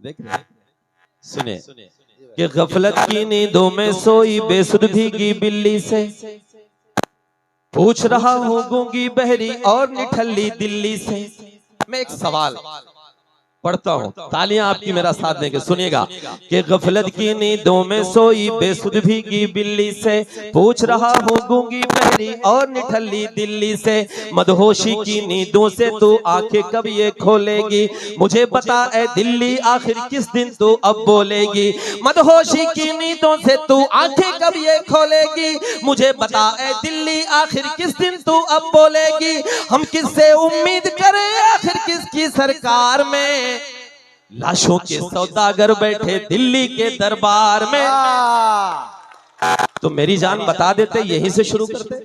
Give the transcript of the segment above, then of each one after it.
देख रहे सुने कि गफलत की नींदों में सोई बेसुध भीगी बिल्ली से पूछ रहा हूँ गूंगी बहरी और निठल्ली दिल्ली से। मैं एक सवाल पढ़ता हूँ, तालियां आपकी मेरा साथ देंगे, सुनिएगा कि गफलत की नींदों में सोई बेसुध भीगी बिल्ली से पूछ रहा हूँ गूंगी बहरी और निठल्ली दिल्ली से, मदहोशी की नींदों से तू आंखें कब ये खोलेगी, मुझे बता ए दिल्ली आखिर किस दिन तू अब बोलेगी। मदहोशी की नींदों से तू आंखें कब ये खोलेगी, मुझे बता ए दिल्ली आखिर किस दिन तू अब बोलेगी। हम किससे उम्मीद करें आखिर किसकी सरकार में, लाशों के सौदागर बैठे दिल्ली के दरबार में। तो मेरी जान बता देते, यहीं से शुरू करते।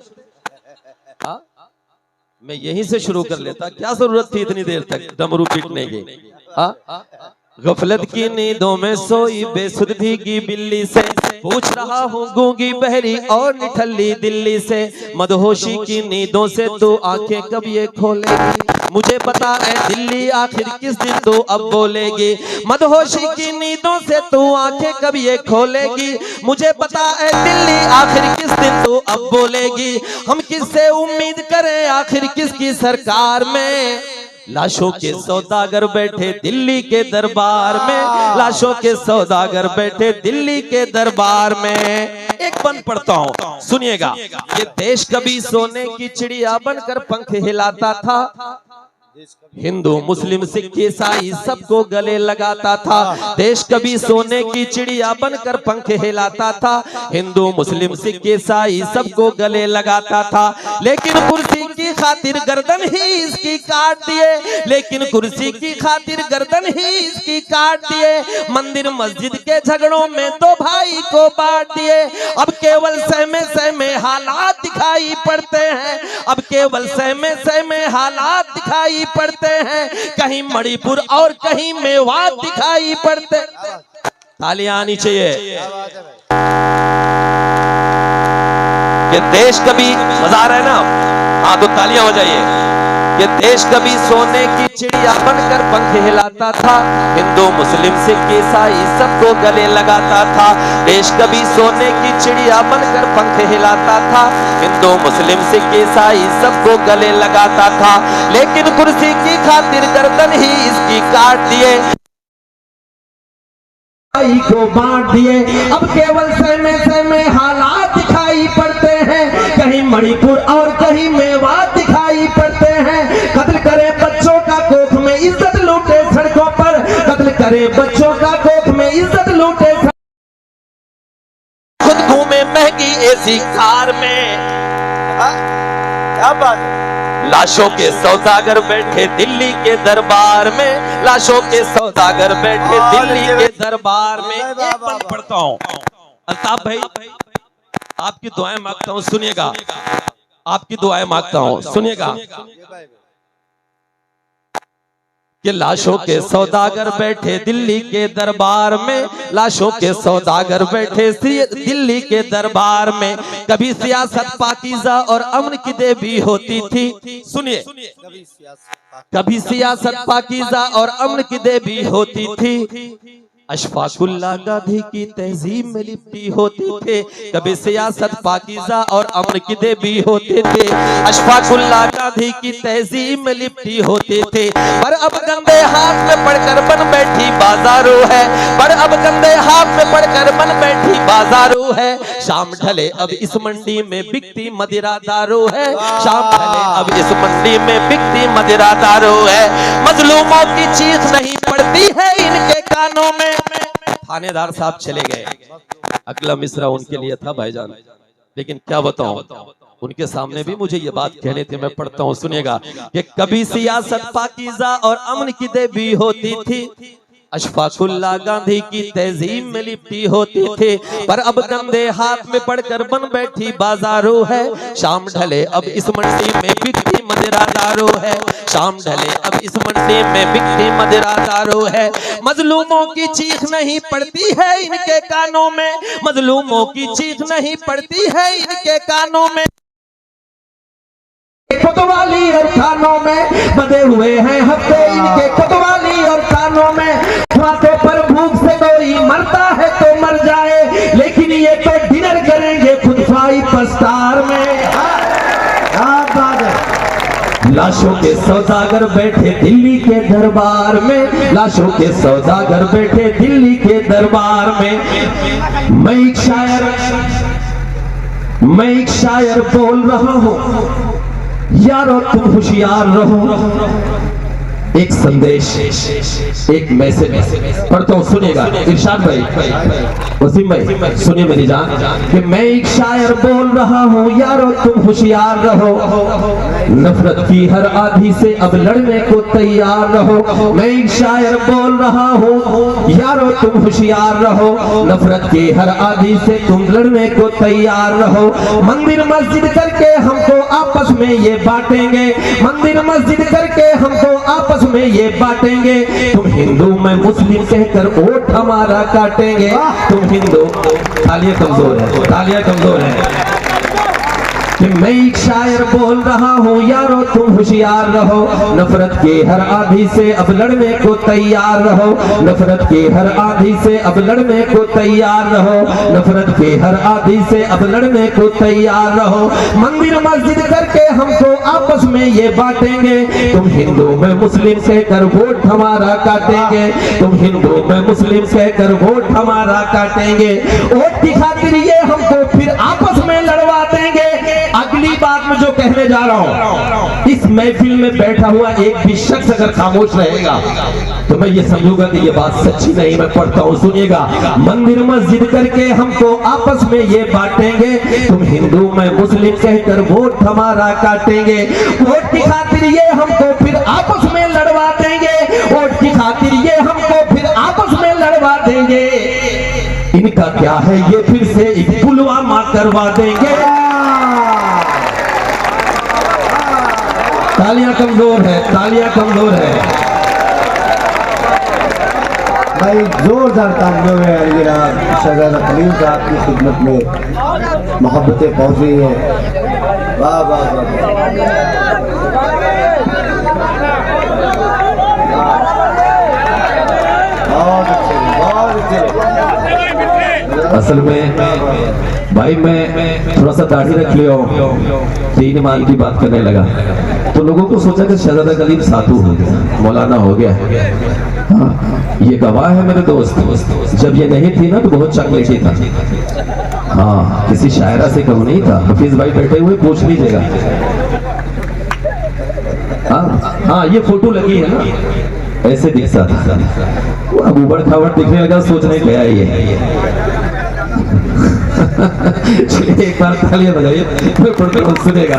मैं यहीं से शुरू कर लेता, क्या जरूरत थी इतनी देर तक डमरू पीटने की। गफलत की नींदों में सोई बेसुध भीगी बिल्ली से पूछ रहा हूँ गूंगी बहरी और निठल्ली दिल्ली से, मदहोशी की नींदों से तू आंखें कब ये खोलेगी, मुझे पता है दिल्ली आखिर किस दिन तू अब बोलेगी। मदहोशी की नींदों से तू आंखें कब ये खोलेगी, मुझे पता है दिल्ली आखिर किस दिन तू अब बोलेगी। हम किससे उम्मीद करें आखिर किसकी सरकार में, लाशों के सौदागर बैठे दिल्ली के दरबार में, लाशों के सौदागर बैठे दिल्ली के दरबार में। एक बंद पढ़ता हूँ, सुनिएगा। ये देश कभी सोने की चिड़िया बनकर पंख हिलाता था, हिंदू मुस्लिम सिख ईसाई सबको गले लगाता था। देश कभी सोने की चिड़िया बनकर पंख हिलाता था, हिंदू मुस्लिम सिख ईसाई सबको गले लगाता था। लेकिन कुर्सी की खातिर गर्दन ही इसकी काट दिए, लेकिन कुर्सी की खातिर गर्दन ही इसकी काट दिए। मंदिर मस्जिद के झगड़ों में दो भाई को बांट दिए। अब केवल सहमे हालात दिखाई पड़ते हैं, अब केवल सहमे हालात दिखाई पड़ते हैं। कहीं मणिपुर और कहीं मेवात दिखाई पड़ते। तालियां आनी चाहिए। ये देश कभी, मजा आ रहा है ना? हाँ तो तालियां हो जाइए। ये देश कभी सोने की चिड़िया बनकर पंख हिलाता था, हिंदू मुस्लिम सिख ईसाई सबको गले लगाता था। देश कभी सोने की चिड़िया बनकर पंख हिलाता था, हिंदू मुस्लिम सिख ईसाई सबको गले लगाता था। लेकिन कुर्सी की खातिर गर्दन ही इसकी काट दिए, को बांट दिए। अब केवल सहमे हालात दिखाई पड़ते हैं, कहीं मणिपुर और कहीं मेवात दिखाई पड़ते हैं। कत्ल करे बच्चों का कोख में इज्जत लूटे सड़कों पर, कत्ल करे बच्चों का कोख में इज्जत लूटे, खुद घूमे महंगी एसी कार में। क्या बात है? लाशों के सौदागर बैठे दिल्ली के दरबार में, लाशों के सौदागर बैठे दिल्ली के दरबार में। एक बंद पढ़ता हूँ, अल्ताफ भाई आपकी दुआएं मांगता हूँ, सुनिएगा। आपकी दुआएं मांगता हूँ, सुनिएगा। कि लाशों के सौदागर बैठे दिल्ली के दरबार में, लाशों के सौदागर बैठे दिल्ली के दरबार में। कभी सियासत पाकीज़ा और अमन की देवी होती थी, सुनिए। कभी सियासत पाकीज़ा और अमन की देवी होती थी, अशफाकुल्लाह गांधी की तहजीब में लिपटी होते थे। कभी सियासत पाकीज़ा और अमन की देवी होते थे, अशफाकुल्लाह गांधी की तहजीब में लिपटी होते थे। पर अब गंदे हाथ में पड़कर बन बैठी बाजारू है, पर अब गंदे हाथ में पड़कर बन बैठी बाजारू है। शाम ढले अब इस मंडी में बिकती मदिरा दारू है, शाम ढले अब इस मंडी में बिकती मदिरा दारू है। मजलूमों की चीख नहीं पड़ती है इनके कानों में। थानेदार साहब चले गए, अगला मिसरा उनके लिए था भाईजान, लेकिन क्या बताऊं, उनके सामने भी मुझे ये बात कहने थे। मैं पढ़ता हूं, सुनिएगा। कि कभी सियासत पाकीज़ा और अमन की देवी होती थी, अशफाकुल्लाह गांधी की तहजीब में लिपटी होती थे। पर अब गंदे हाथ में पड़कर बन बैठी बाजारू है, शाम ढले अब इस मंडी में बिकती मदिरा दारू है, शाम ढले अब इस मंडी में बिकती मदिरा दारू है। मजलूमों की चीख नहीं पड़ती है इनके कानों में, मजलूमों की चीख नहीं पड़ती है इनके कानों में। कोतवाली और थानों में बंधे हुए हैं हफ्ते इनके, कोतवाली और थानों में हाथों पर लाशों के सौदागर बैठे दिल्ली के दरबार में, लाशों के सौदागर बैठे दिल्ली के दरबार में। मैं एक शायर बोल रहा हूं, यारो तुम होशियार रहो। एक संदेश, एक मैसेज पढ़ता हूं, सुनिएगा। इरशाद भाई, वसीम भाई सुनिए मेरी जान कि मैं एक शायर बोल रहा हूं, यारो तुम होशियार रहो। नफरत की हर आधी से अब लड़ने को तैयार रहो। मैं एक शायर बोल रहा हूं, यारो तुम होशियार रहो। नफरत की हर आधी से तुम लड़ने को तैयार रहो। मंदिर मस्जिद करके हमको आपस में ये बांटेंगे, मंदिर मस्जिद करके हमको आपस में ये बांटेंगे। तुम हिंदू मैं मुस्लिम कहकर वोट हमारा काटेंगे। तुम हिंदू, तालियां कमजोर है, तालियां कमजोर है। कि मैं एक शायर बोल रहा हूँ, यारो तुम होशियार रहो। नफरत के हर आधी से अब लड़ने को तैयार रहो। नफरत के हर आधी से अब लड़ने को तैयार रहो। नफरत के हर आधी से अब लड़ने को तैयार रहो। मंदिर मस्जिद करके हमको आपस में ये बांटेंगे। तुम हिंदू मैं मुस्लिम कहकर वोट हमारा काटेंगे। तुम हिंदू मैं मुस्लिम कहकर वोट हमारा काटेंगे। वोट की खातिर ये हमको फिर आपस में लड़वा देंगे। अगली बात में जो कहने जा रहा हूं, इस महफिल में बैठा हुआ एक भी शख्स अगर खामोश रहेगा तो मैं ये समझूंगा कि ये बात सच्ची नहीं। मैं पढ़ता हूं, सुनिएगा। मंदिर मस्जिद करके हमको आपस में ये बांटेंगे। तुम हिंदू मैं मुस्लिम कहकर वोट हमारा काटेंगे। वोट की खातिर ये हमको फिर आपस में लड़वा देंगे। वोट की खातिर ये हमको फिर आपस में लड़वा देंगे। इनका क्या है, ये फिर से एक पुलवामा करवा देंगे। तालियां कमजोर है, तालियां कमजोर है भाई। जोरदार तालियों में जनाब शहजादा खलील साहब की खिदमत में मोहब्बतें पहुंच रही हैं। वाह वाह वाह। असल में भाई मैं थोड़ा सा दाढ़ी रख लिया तीन ईमान की बात करने लगा तो लोगों को सोचा कि शहजादा कलीम साधु हो गया, मौलाना हो गया। हाँ, ये गवाह है मेरे दोस्त, जब ये नहीं थी ना तो बहुत चंगलेटी था। हाँ, किसी शायरा से कम नहीं था। हफीज भाई बैठे हुए पूछ लीजिएगा। हाँ, ये फोटो लगी है ना, ऐसे दिखता था। अब उबड़ खाबड़ दिखने लगा, सोचने गया ये एक बार तालियां बजाइए, फिर प्रोटोकॉल सुनेगा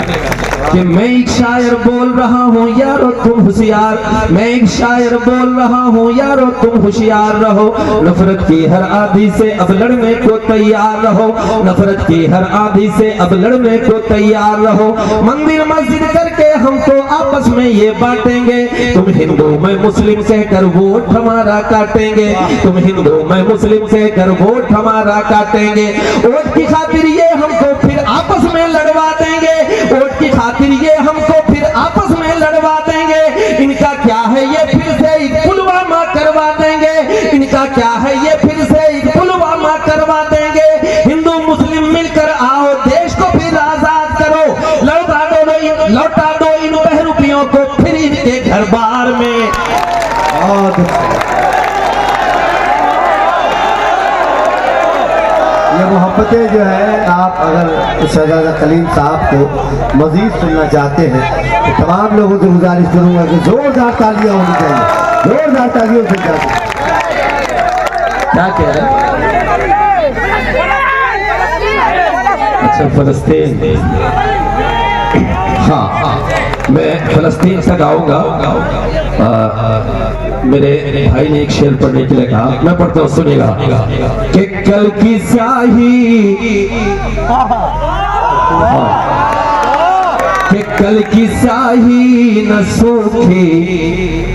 कि मैं एक शायर बोल रहा हूँ, यारो तुम होशियार। मैं एक शायर बोल रहा हूँ, यारो तुम होशियार रहो। नफरत की हर आधी से अब लड़ने को तैयार रहो। नफरत की हर आधी से अब लड़ने को तैयार रहो। मंदिर मस्जिद करके हमको आपस में ये बांटेंगे। तुम हिंदू मैं मुस्लिम कहकर वोट हमारा काटेंगे। तुम हिंदू मैं मुस्लिम कहकर वोट हमारा काटेंगे। वोट की खातिर ये हमको फिर आपस में लड़वा देंगे। वोट की खातिर ये हमको फिर आपस में लड़वा देंगे। इनका क्या है, ये फिर से एक पुलवामा करवा देंगे। इनका क्या है, ये फिर से एक पुलवामा करवा देंगे। हिंदू मुस्लिम मिलकर आओ, देश को फिर आजाद करो। लौटा दो इन बहरूपियों को फिर इनके घर बार में। ये मोहब्बतें जो है, आप अगर शहजादा खलील साहब को मजीद सुनना चाहते हैं तो तमाम लोगों से गुजारिश करूंगा कि जोरदार तालियां होनी चाहिए। जोरदार तालियों से क्या कह रहे हैं? अच्छा, फलस्तीन। हाँ, मैं फलस्तीन से गाऊंगा। मेरे भाई ने एक शेर पढ़ने के लिए कहा, मैं पढ़ता हूँ, सुनिएगा। कि कल की स्याही, कि कल की स्याही न सूखी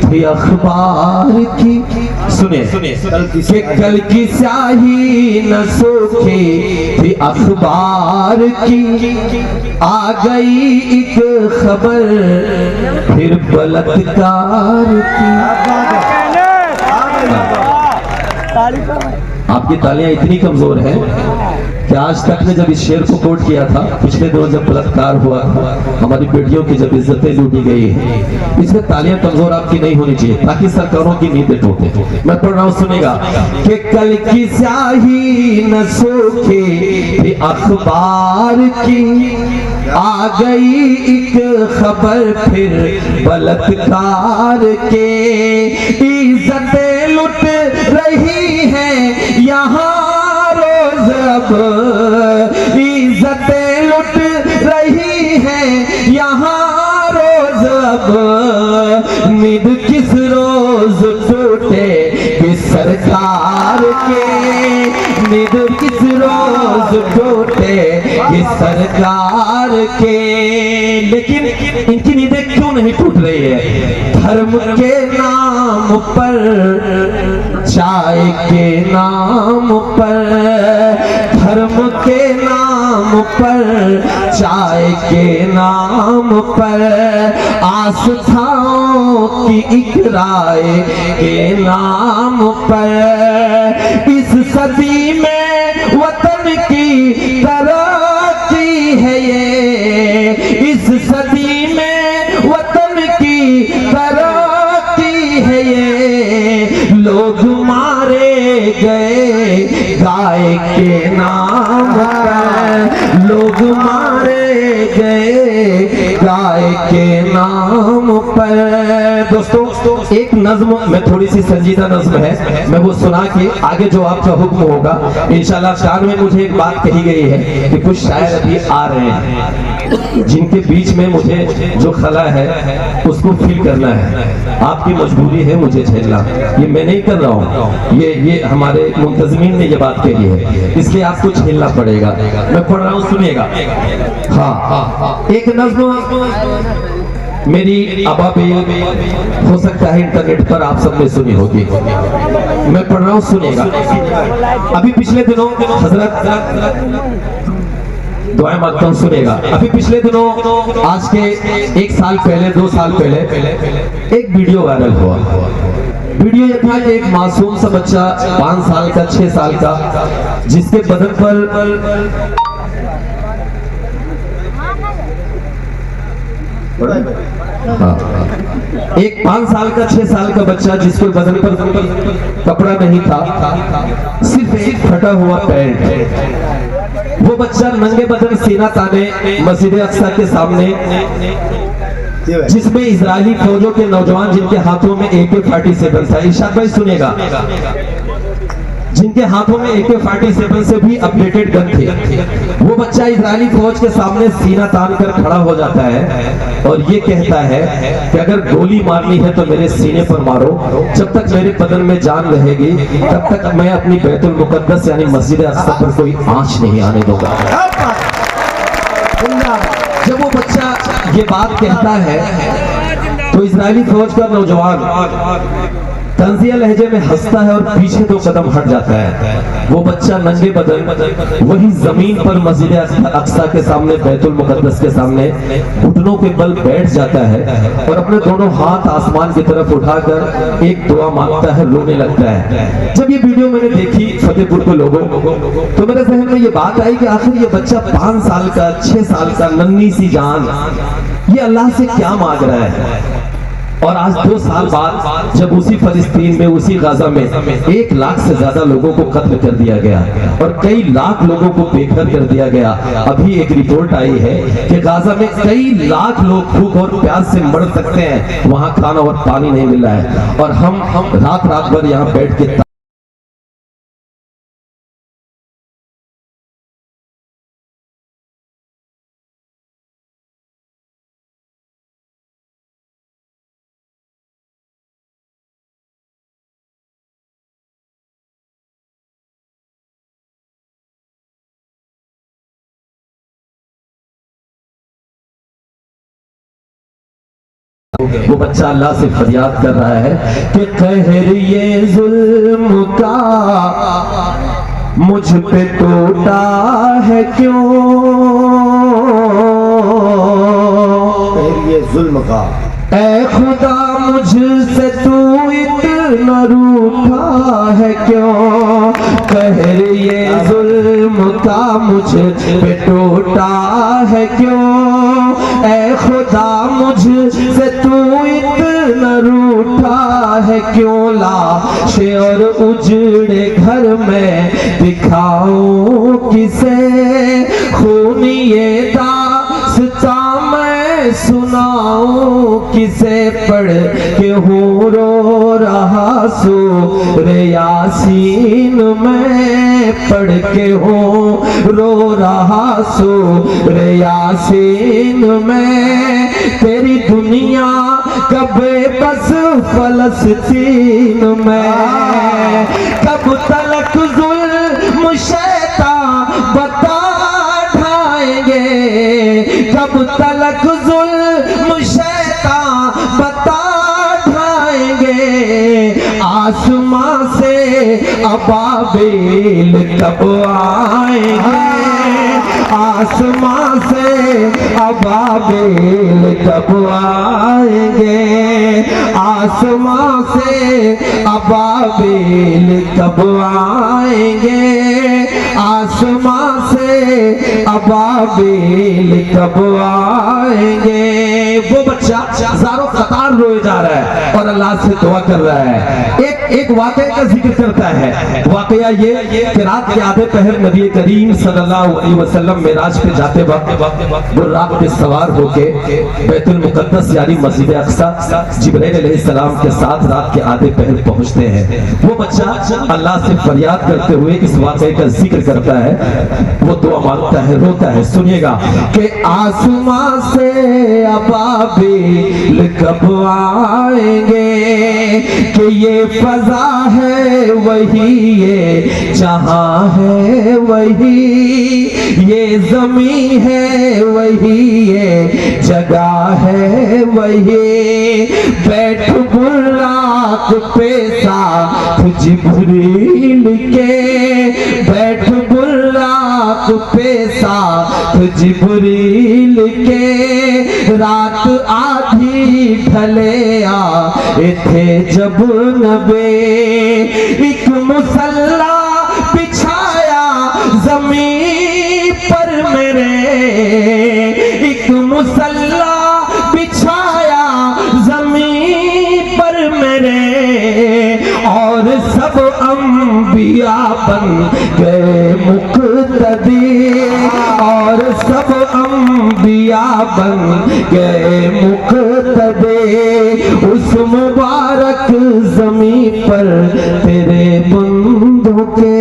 थी अखबार की। सुनिए, कि कल की स्याही न सूखी थी अखबार की। आ गई एक खबर फिर बलात्कार की। आपकी तालियां इतनी कमजोर हैं कि आज तक ने जब इस शेर को कोट किया था, पिछले दिनों जब बलात्कार हुआ, हमारी बेटियों की जब इज्जतें लूटी गई है, इसमें तालियां कमजोर आपकी नहीं होनी चाहिए ताकि सरकारों की नींदें टूटे। मैं पढ़ रहा हूं, सुनेगा कि कल की स्याही न सूखे अखबार की, आ गई एक खबर फिर बलात्कार के, इज्जतें लुट रही हैं यहाँ रोज अब, इज्जतें लुट रही हैं यहाँ रोज अब, नींद किस रोज टूटे किस सरकार के, नींद किस रोज टूटे किस सरकार के। लेकिन इनकी नींदें क्यों नहीं टूट रही है? धर्म के नाम पर, चाय के नाम पर, धर्म के नाम पर, चाय के नाम पर, आस्थाओं की इकरार के नाम पर, इस सदी में वतन की तरक्की है ये, इस सदी में वतन की तरक्की है ये, लोग मारे गए गाय के नाम पर, लोग मारे गए गाय के नाम पर। दोस्तों एक नज्म में, थोड़ी सी संजीदा नज्म है, मैं वो सुना के आगे जो आपका हुक्म होगा इंशाल्लाह। शान में मुझे एक बात कही गई है कि कुछ शायर अभी आ रहे हैं जिनके बीच में मुझे जो खला है उसको फील करना है। आपकी मजबूरी है मुझे झेलना, ये मैं नहीं कर रहा हूँ, ये हमारे मुंतजमीन ने ये बात कही है, इसलिए आपको झेलना पड़ेगा। मैं पढ़ रहा हूँ, सुनिएगा। हाँ, एक नज्म मेरी अबाबील हो सकता है इंटरनेट पर आप सबने सुनी होगी, मैं पढ़ रहा हूँ, सुनिएगा। अभी पिछले दिनों हजरत दुआएं मांगता हूँ, सुनेगा। अभी पिछले दिनों आज के 1 साल पहले 2 साल पहले एक वीडियो वायरल हुआ। वीडियो ये था कि एक मासूम सा बच्चा 5 साल का 6 साल का, जिसके बदन पर एक 5 साल का 6 साल का बच्चा जिसके बदन पर कपड़ा नहीं था, सिर्फ एक फटा हुआ पैंट, वो बच्चा नंगे बदन सीना ताने मस्जिद अक्सा के सामने, जिसमें इजरायली फौजों के नौजवान जिनके हाथों में AK-47 था, इरशाद भाई सुनेगा, जिनके हाथों में AK-47 से भी अपडेटेड गन थे, वो बच्चा इजरायली फौज के सामने सीना तान कर खड़ा हो जाता है और ये कहता है कि अगर गोली मारनी है तो मेरे सीने पर मारो, जब तक मेरे बदन में जान रहेगी तब तक मैं अपनी बैतुल मुकद्दस यानी मस्जिद अक्सा पर कोई आंच नहीं आने दूंगा। जब वो बच्चा ये बात कहता है तो इजरायली फौज का नौजवान तंजिया लहजे में हंसता है और पीछे 2 कदम हट जाता है। वो बच्चा नंगे बदन वही जमीन पर मस्जिद अक्सा के सामने, बैतुल मुकद्दस के सामने घुटनों के बल बैठ जाता है और अपने दोनों हाथ आसमान की तरफ उठाकर एक दुआ मांगता है, रोने लगता है। जब ये वीडियो मैंने देखी फतेहपुर के लोगों तो मेरे जहन में ये बात आई कि आखिर ये बच्चा 5 साल का 6 साल का नन्ही सी जान ये अल्लाह से क्या मांग रहा है। और आज 2 साल बाद जब उसी फिलिस्तीन में, उसी गाजा में 1 लाख से ज्यादा लोगों को कत्ल कर दिया गया और कई लाख लोगों को बेघर कर दिया गया। अभी एक रिपोर्ट आई है कि गाजा में कई लाख लोग भूख और प्यास से मर सकते हैं, वहां खाना और पानी नहीं मिल रहा है और हम रात रात भर यहाँ बैठ के वो बच्चा अल्लाह से फरियाद कर रहा है कि कहर ये जुल्म का मुझ पे टूटा है क्यों, कहर ये जुल्म का ऐ खुदा मुझसे तू इतना रूठा है क्यों, कहर ये जुल्म का मुझ पे टूटा है क्यों, ऐ खुदा मुझसे तू इतना रूठा है क्यों, लाशें और उजड़े घर में दिखाऊं किसे, खूनी ये दास्तां मैं सुनाऊं किसे, पढ़ के हूँ रो रहा सूरे यासीन में, पढ़ के हूँ रो रहा सूरे यासीन में, तेरी दुनिया कबे बस फलस्तीन में, कब तलक जुल्म शैतान बता ढाएंगे, कब तलक जुल्म शैतान बता ढाएंगे, आसमां से अबाबिल कब आएंगे, आसमां से अबाबिल कब आएंगे, आसमां से अबाबिल कब आएंगे, आसमां से अबाबिल कब आएंगे। वो बच्चा हजारों कतार रोए जा रहा है और अल्लाह से दुआ कर रहा है। एक वाकये का जिक्र करता है। वाकया ये कि रात के आधे पहर नबी करीम सल्लल्लाहु अलैहि वसल्लम मेराज पे जाते वक्त बुर्राक पे सवार होके बैतुल मुकद्दस यानी मस्जिद अक्सा जिब्राइल अलैहिस्सलाम के साथ रात के आधे पहर पहुंचते हैं। वो बच्चा अल्लाह से फरियाद करते हुए इस वाकये का जिक्र करता है, वो दुआ मांगता है, रोता है। सुनिएगा कि आसमां से अबाबिल कब आएंगे, कि ये फजा है वही ये जहां है वही, ये जमी है वही ये जगह है वही, बैठ बुर्राक पे साथ जिब्रील के, बैठ बुर्राक पे साथ जिब्रील के, रात आधी ढले आए थे जब नबी, एक मुसल्ला बिछाया जमीन पर मेरे, एक मुसल्ला बिछाया जमीन पर मेरे, और सब अंबिया बन गए मुक्तदी, और सब अंबिया बन गए मुक्तदे, उस मुबारक ज़मीन पर तेरे बंदों के,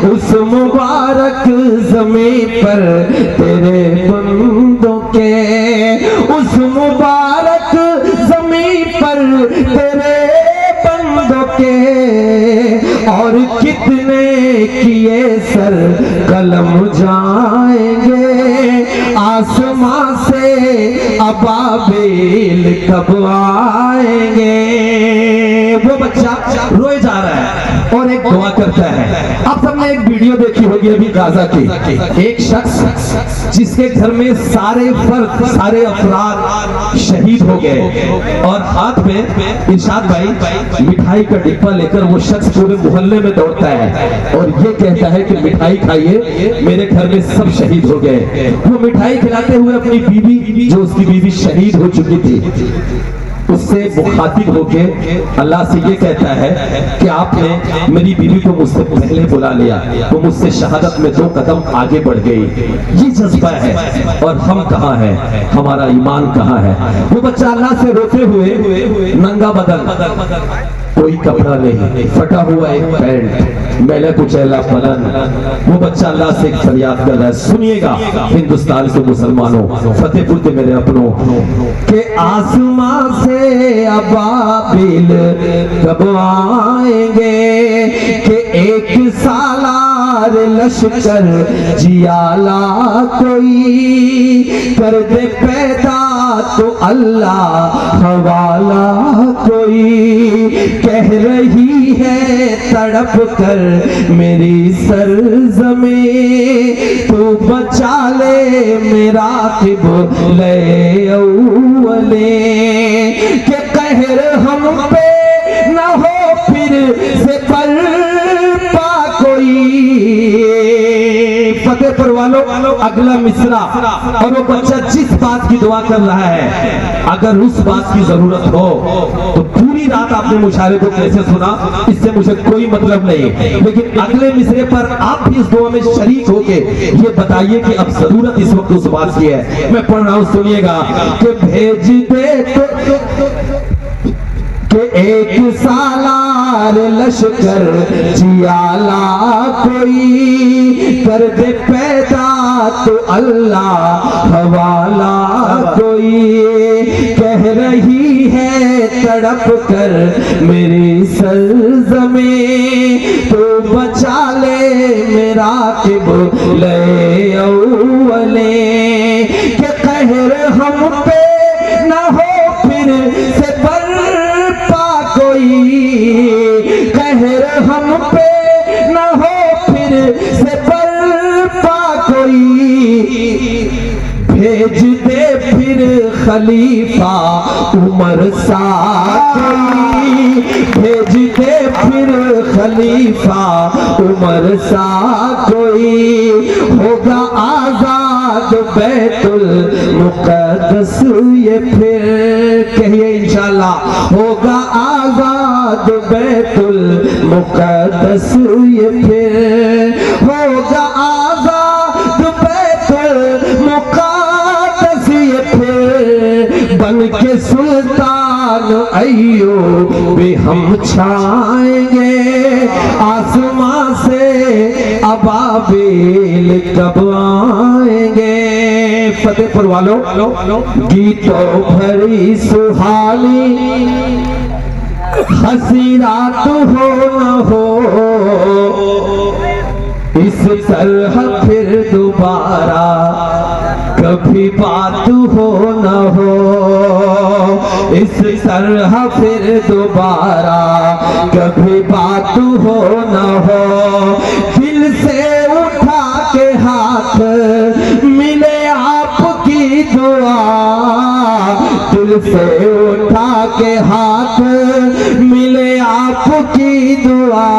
उस मुबारक ज़मीन पर तेरे बंदों के, उस मुबारक ज़मीन पर तेरे बंदों के, और कितने किए सर कलम जाएंगे, आसमां से अबाबिल कब आएंगे। वो बच्चा रोए जा रहा है और एक दुआ करता है। आप सबने एक वीडियो देखी होगी अभी गाजा की, एक शख्स जिसके घर में सारे फर्द सारे अफराद शहीद हो गए और हाथ में इरशाद भाई मिठाई का डिब्बा लेकर वो शख्स पूरे मोहल्ले में दौड़ता है और ये कहता है कि मिठाई खाइए, मेरे घर में सब शहीद हो गए। वो मिठाई खिलाते हुए अपनी बीवी, जो उसकी बीवी शहीद हो चुकी थी, उससे मुखातिब होके अल्लाह से ये कहता है कि आपने मेरी बीवी को मुझसे पहले बुला लिया, वो मुझसे शहादत में 2 कदम आगे बढ़ गई। ये जज्बा है और हम कहाँ हैं, हमारा ईमान कहाँ है। वो बच्चा अल्लाह से रोते हुए नंगा बदन, कोई कपड़ा नहीं, फटा हुआ एक पैंट, मैला कुचैला बदन, वो बच्चा अल्लाह से एक फरियाद कर रहा है। सुनिएगा हिंदुस्तान के मुसलमानों, फतेहपुर के मेरे अपनों, के आसमां से अबाबिल कब आएंगे, कि एक सालार लश्कर जियाला कोई कर दे पैदा तो अल्लाह हवाला कोई, कह रही है तड़प कर मेरी सरज़मीं, तू बचा ले मेरा क़िबले अव्वले, के कहर हम पे न हो फिर से बर्पा वालों, अगला मिसरा और वो बच्चा जिस बात की दुआ कर रहा है, अगर उस बात की जरूरत हो तो पूरी रात आपने मुशायरे को कैसे सुना, इससे मुझे कोई मतलब नहीं, लेकिन अगले मिसरे पर आप भी इस दुआ में शरीक होके ये बताइए कि अब जरूरत इस वक्त उस बात की है। मैं पढ़ रहा हूं, सुनिएगा कि भेज दे तो एक सालार लश्कर जियाला कोई, कर दे पैदा तो अल्लाह हवाला कोई, कह रही है तड़प कर मेरी सरज़मीं, तो बचा ले मेरा किबले अव्वले, के कहर हम पे न हो फिर से कहर हम पे न हो फिर से बर्पा कोई, भेज दे फिर खलीफा उमर सा कोई, भेज दे फिर खलीफा उमर सा कोई, होगा आजाद बैतुल मुक़द्दस ये फिर, कहिए इंशाअल्लाह, होगा आजाद बैतुल मुक़द्दस ये फिर, होगा आजाद बैतुल मुक़द्दस ये फिर, बन के सुल्तान अय्यूब भी हम छाएंगे, आसमां से अबाबिल कब आएंगे। फतेहपुर वालों, गीतों भरी सुहानी हंसी रात हो न हो, इस तरह फिर दोबारा कभी बात हो न हो, इस तरह फिर दोबारा कभी बात हो न हो, दिल से उठा के हाथ मिले आपकी दुआ, दिल से उठा के हाथ मिले आपकी दुआ,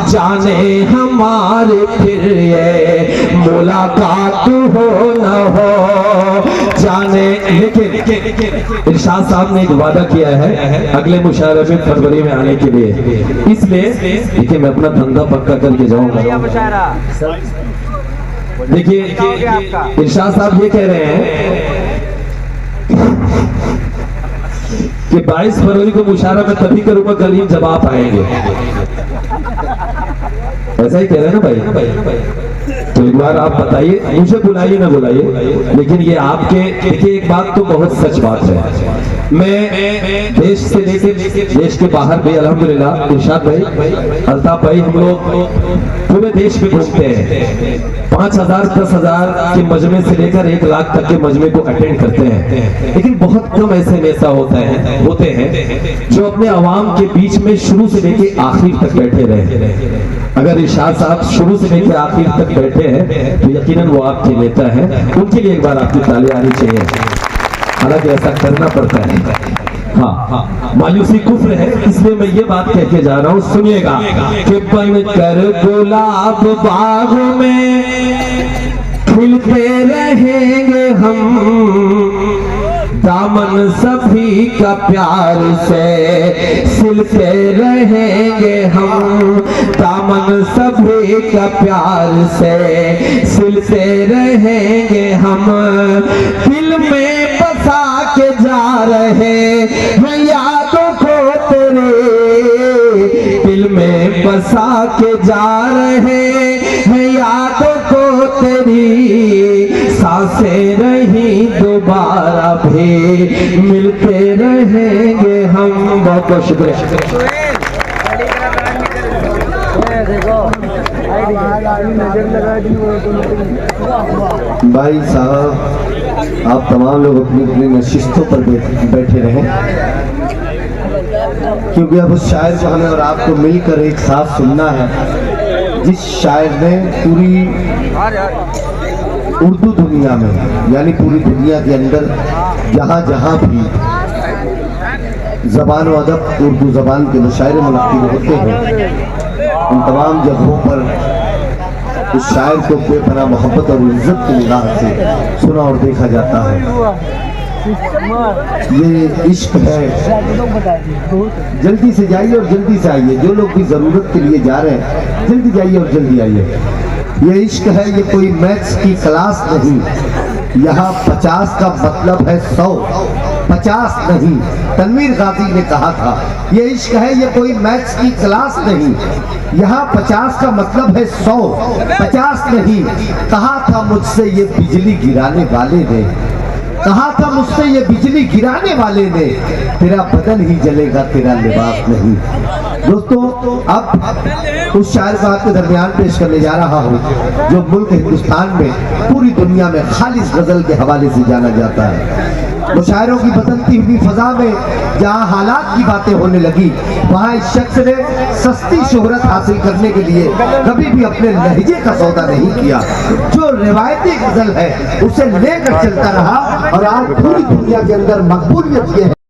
जाने हमारे फिर ये मुलाकात हो न हो, जाने। लेकिन इरशाद साहब ने एक वादा किया है अगले मुशायरे में फरवरी में आने के लिए, इसलिए देखिए मैं अपना धंधा पक्का करके जाऊंगा। देखिए इरशाद साहब ये कह रहे हैं कि 22 फरवरी को मुशायरा मैं तभी करूंगा कलीम जब आप आएंगे, ऐसा ही कह रहे हैं ना भाई। तो एक बार आप बताइए, मुझे बुलाइए ना बुलाइए, लेकिन ये आपके, देखिए एक बात तो बहुत सच बात है, मैं देश से लेकर देश के बाहर भी अल्हम्दुलिल्लाह, इरशाद भाई, अल्ताफ भाई, हम लोग पूरे देश में घूमते हैं, 5000 10,000 के मजमे से लेकर 1 लाख तक के मजमे को अटेंड करते हैं, लेकिन बहुत कम ऐसे नेता होते हैं जो अपने अवाम के बीच में शुरू से लेकर आखिर तक बैठे रहे। अगर इरशाद साहब शुरू से लेकर आखिर तक बैठे हैं तो यकीनन वो आपके नेता हैं, उनके लिए एक बार आपकी ताली आनी चाहिए, हालांकि ऐसा करना पड़ता है। हाँ, मायूसी कुफ्र है, इसलिए मैं ये बात कह के जा रहा हूँ, सुनिएगा कि बन कर गुलाब बाग में खिलते रहेंगे हम, दामन सभी का प्यार से सिलते रहेंगे हम, दामन सभी का प्यार से सिलते रहेंगे हम, दिल में बसा के जा रहे हैं यादों को तेरे, दिल में बसा के जा रहे हैं यादों को तेरी, सांसें रही दोबारा भी मिलते रहेंगे हम। बहुत बहुत शुक्रिया। भाई साहब आप तमाम लोग अपनी अपनी नशिस्तों पर बैठे रहें, क्योंकि अब उस शायर को हमें और आपको मिलकर एक साथ सुनना है, जिस शायर ने पूरी उर्दू दुनिया में, यानी पूरी दुनिया के अंदर जहाँ जहाँ भी ज़बान व अदब उर्दू ज़बान के मुशायरे मुनक़्क़िद होते हैं, उन तमाम जगहों पर उस शायर को बेपनाह मोहब्बत और इज्जत की निगाह से सुना और देखा जाता है। ये इश्क है। जल्दी से जाइए और जल्दी से आइए, जो लोग भी जरूरत के लिए जा रहे हैं जल्दी जाइए और जल्दी आइए। ये इश्क है, ये कोई मैथ्स की क्लास नहीं। यहाँ 50 का मतलब है 100, 50 नहीं। तनवीर गाजी ने कहा था ये इश्क है, ये कोई मैथ्स की क्लास नहीं। यहाँ 50 का मतलब है 100, 50 नहीं। कहा था मुझसे ये बिजली गिराने वाले ने, कहा था मुझसे ये बिजली गिराने वाले ने, तेरा बदन ही जलेगा तेरा लिबास नहीं। दोस्तों, अब उस शायर को आपके दरमियान पेश करने जा रहा हूँ जो मुल्क हिंदुस्तान में पूरी दुनिया में खालिस गजल के हवाले से जाना जाता है। मुशायरों की बदलती हुई फजा में जहाँ हालात की बातें होने लगी, वहाँ इस शख्स ने सस्ती शोहरत हासिल करने के लिए कभी भी अपने लहजे का सौदा नहीं किया। जो रिवायती गजल है उसे लेकर चलता रहा और आज पूरी दुनिया के अंदर मकबूलियत ये है।